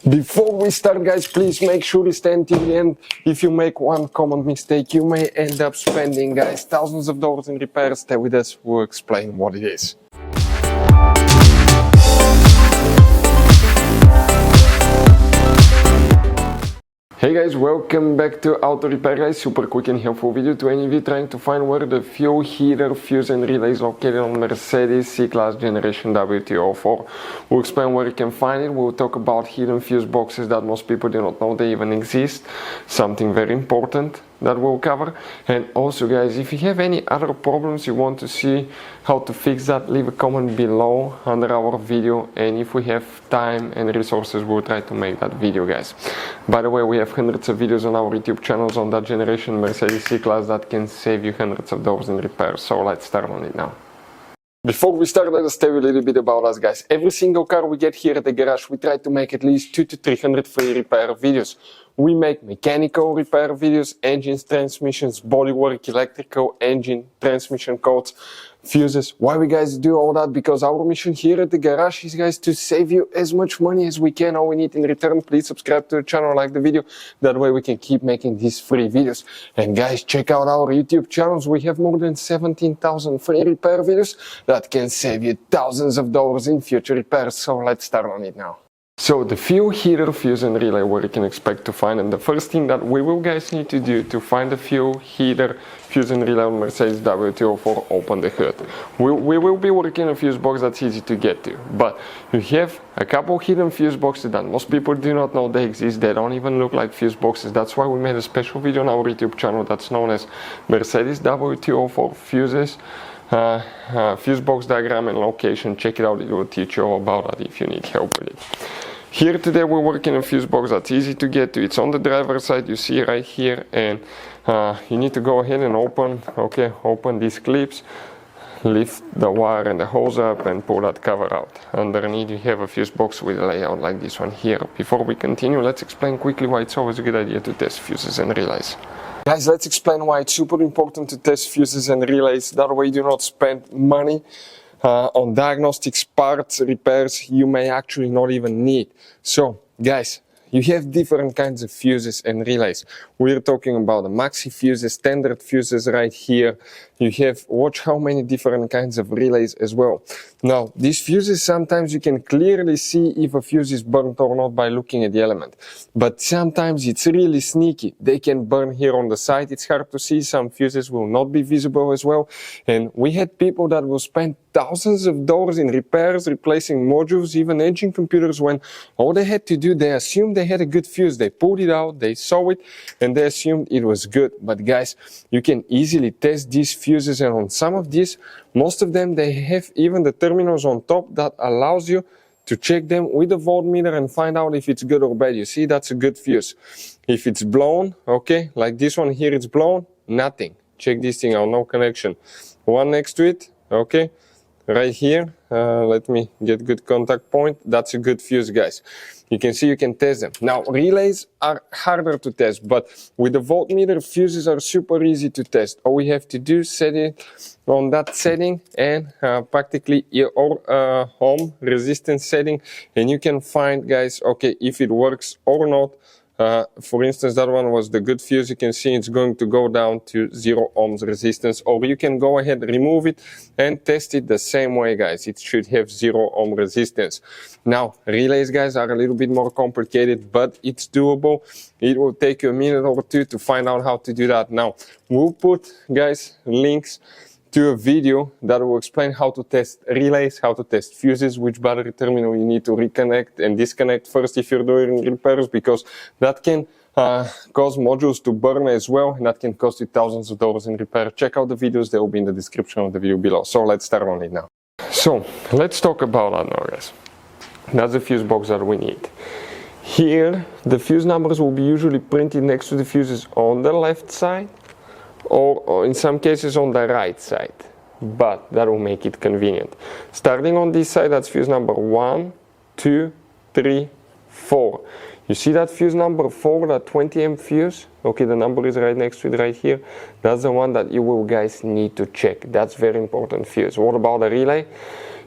Before we start, guys, please make sure you stay until the end. If you make one common mistake, you may end up spending, guys, thousands of dollars in repairs. Stay with us, we'll explain what it is. Hey guys, welcome back to Auto Repair, guys. Super quick and helpful video to any of you trying to find where the fuel heater, fuse and relay is located on Mercedes C-Class Generation W204. We'll explain where you can find it. We'll talk about hidden fuse boxes that most people do not know they even exist. Something very important that we'll cover. And also, guys, if you have any other problems you want to see how to fix that, leave a comment below under our video, and if we have time and resources, we'll try to make that video, guys. By the way, we have hundreds of videos on our YouTube channels on that generation Mercedes C-Class that can save you hundreds of dollars in repairs. So let's start on it now. Before we start, let us tell you a little bit about us, guys. Every single car we get here at the garage, we try to make at least 200 to 300 free repair videos. We make mechanical repair videos, engines, transmissions, bodywork, electrical, engine, transmission codes, fuses. Why we guys do all that? Because our mission here at the garage is, guys, to save you as much money as we can. All we need in return, please subscribe to the channel, like the video. That way we can keep making these free videos. And guys, check out our YouTube channels. We have more than 17,000 free repair videos that can save you thousands of dollars in future repairs. So let's start on it now. So the fuel heater, fuse and relay, where you can expect to find, and the first thing that we will, guys, need to do to find the fuel heater, fuse and relay on Mercedes W204, open the hood. We will be working a fuse box that's easy to get to, but you have a couple hidden fuse boxes that most people do not know they exist. They don't even look like fuse boxes. That's why we made a special video on our YouTube channel that's known as Mercedes W204 fuses. Fuse box diagram and location. Check it out, it will teach you all about that if you need help with it. Here today we're working a fuse box that's easy to get to. It's on the driver's side, you see right here, and you need to go ahead and open these clips, lift the wire and the hose up and pull that cover out. Underneath you have a fuse box with a layout like this one here. Before we continue, let's explain quickly why it's always a good idea to test fuses and relays. Guys, let's explain why it's super important to test fuses and relays. That way you do not spend money on diagnostics, parts, repairs you may actually not even need. So, guys, you have different kinds of fuses and relays. We're talking about the maxi fuses, standard fuses right here. You have, watch how many different kinds of relays as well. Now, these fuses, sometimes you can clearly see if a fuse is burnt or not by looking at the element. But sometimes it's really sneaky. They can burn here on the side. It's hard to see. Some fuses will not be visible as well. And we had people that will spend thousands of dollars in repairs, replacing modules, even engine computers, when all they had to do, they assumed they had a good fuse. They pulled it out, they saw it, and they assumed it was good. But guys, you can easily test these fuses, and on some of these, most of them, they have even the terminals on top that allows you to check them with a voltmeter and find out if it's good or bad. You see, that's a good fuse. If it's blown, okay, like this one here, it's blown, nothing. Check this thing out, no connection. One next to it, okay, right here, let me get good contact point. That's a good fuse, guys. You can see you can test them. Now, relays are harder to test, but with the voltmeter, fuses are super easy to test. All we have to do is set it on that setting and practically your ohm resistance setting, and you can find, guys, okay, if it works or not. For instance, that one was the good fuse. You can see it's going to go down to 0 ohms resistance, or you can go ahead, remove it and test it the same way, guys. It should have 0 ohm resistance. Now, relays, guys, are a little bit more complicated, but it's doable. It will take you a minute or two to find out how to do that. Now, we'll put, guys, links to a video that will explain how to test relays, how to test fuses, which battery terminal you need to reconnect and disconnect first if you're doing repairs, because that can cause modules to burn as well, and that can cost you thousands of dollars in repair. Check out the videos, they will be in the description of the video below. So let's start on it now. So let's talk about that now, guys. That's the fuse box that we need. Here, the fuse numbers will be usually printed next to the fuses on the left side, or in some cases on the right side, but that will make it convenient. Starting on this side, that's fuse number 1, 2, 3, 4. You see that fuse number 4, that 20 amp fuse? Okay, the number is right next to it right here. That's the one that you will, guys, need to check. That's very important fuse. What about a relay?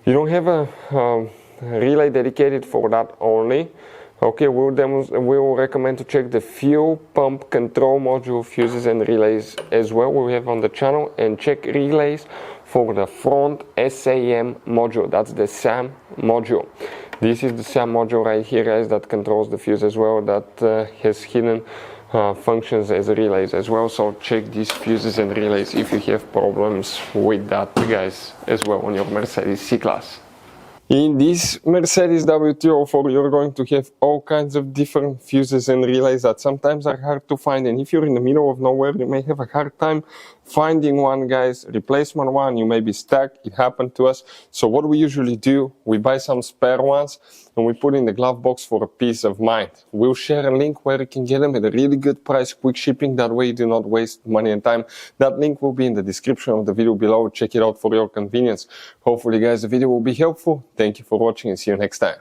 You don't have a relay dedicated for that only. Okay, we'll recommend to check the fuel pump control module, fuses and relays as well we have on the channel, and check relays for the front SAM module. That's the SAM module. This is the SAM module right here, guys, that controls the fuse as well, that has hidden functions as relays as well. So check these fuses and relays if you have problems with that, guys, as well on your Mercedes C-Class. In this Mercedes W204, you're going to have all kinds of different fuses and relays that sometimes are hard to find, and if you're in the middle of nowhere, you may have a hard time finding one, guys. Replacement one, you may be stuck. It happened to us. So what we usually do, we buy some spare ones and we put in the glove box for a peace of mind. We'll share a link where you can get them at a really good price, quick shipping. That way you do not waste money and time. That link will be in the description of the video below. Check it out for your convenience. Hopefully, guys, the video will be helpful. Thank you for watching and see you next time.